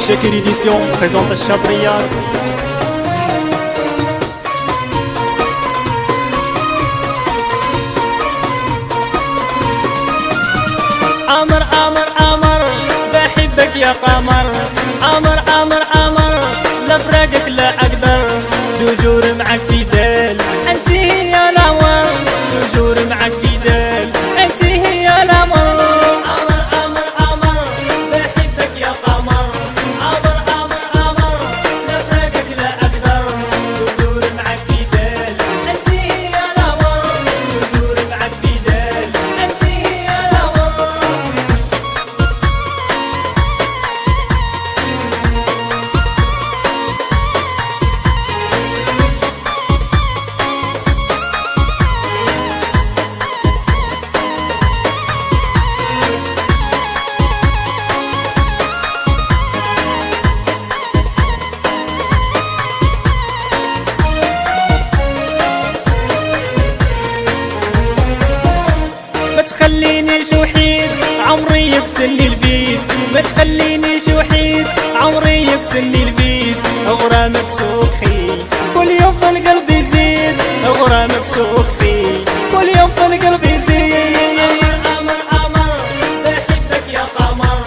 Shakir Édition présente Chabriac. عمر عمر عمر بحبك يا قمر، عمر عمر عمر لا فراقك لا أقدر، توجور معك في دال أنت هي العمر، توجور معك في دال أنت هي العمر. عمر عمر عمر بحبك يا قمر، عمر عمر عمر لا فراقك لا أقدر، توجور معك في دال أنت هي العمر، توجور معك في دال أنت هي العمر. ما تخلينيش وحيد عمري يقتلني البيت، ما تخلينيش وحيد عمري يقتلني البيت، غرامك سوقي كل يوم في القلب يزيد، غرامك سوقي كل يوم في القلب يزيد. عمر عمر بحبك يا قمر،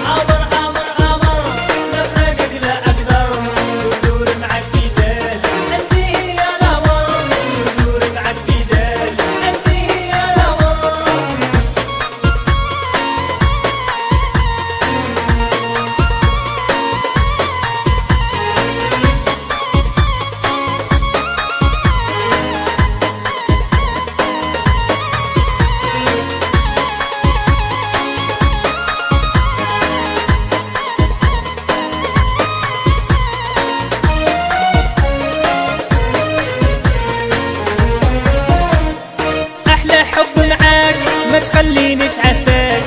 عمر عمر عمر لا فراقك لا أقدر، تدور معك في دال أنت هي العمر، تدور معك في دال أنت هي العمر. أحلى حب معاك ما تخلينيش عفاك،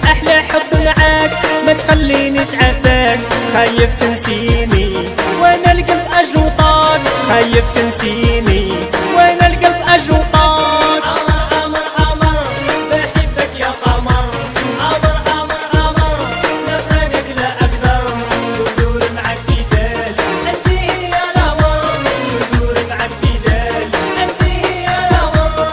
أحلى حب معاك ما تخلينيش عفاك، خايف تنسيني وانا القلب أجوطاك، خايف تنسيني وانا القلب أجوطاك. عمر عمر عمر بحبك يا قمر، عمر عمر عمر لا فراقك لا أقدر، تدور معك في دال أنت هي العمر، تدور معك في دال أنت هي العمر.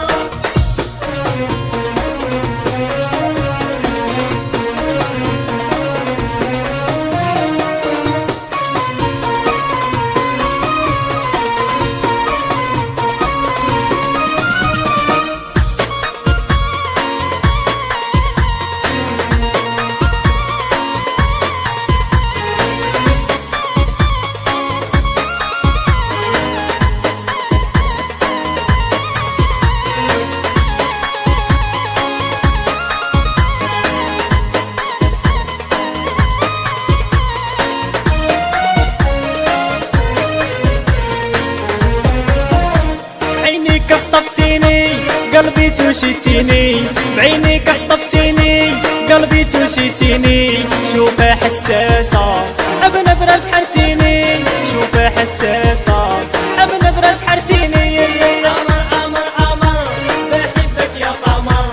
بعينيك خطفتيني قلبي توشيتيني، بعينيك خطفتيني قلبي توشيتيني، شوفها حساسة بنظرة سحرتيني، شوفها حساسة بنظرة سحرتيني. عمر عمر عمر بحبك يا قمر،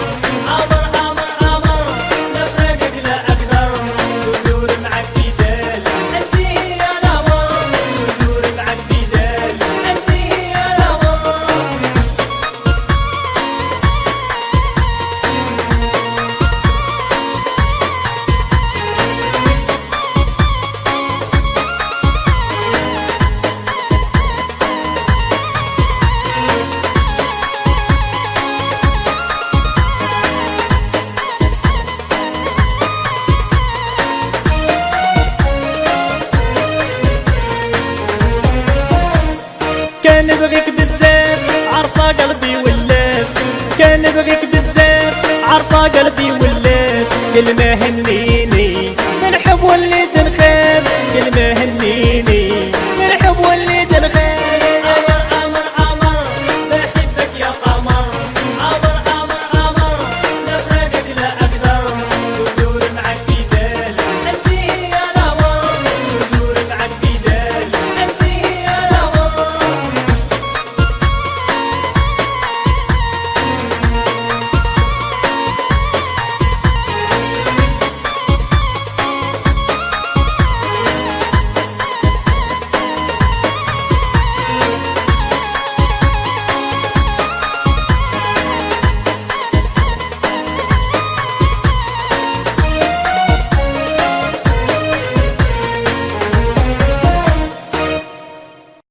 عمر عمر عمر لا فراقك لا أقدر، تدور معك في دال أنت هي العمر، تدور معك في دال أنت هي العمر. كان بغيك بزاف عرفة قلبي ولات، كان بغيك بزاف عرفة قلبي ولات، كل ما هنيني من حب وليت نخاف، كل ما هنيني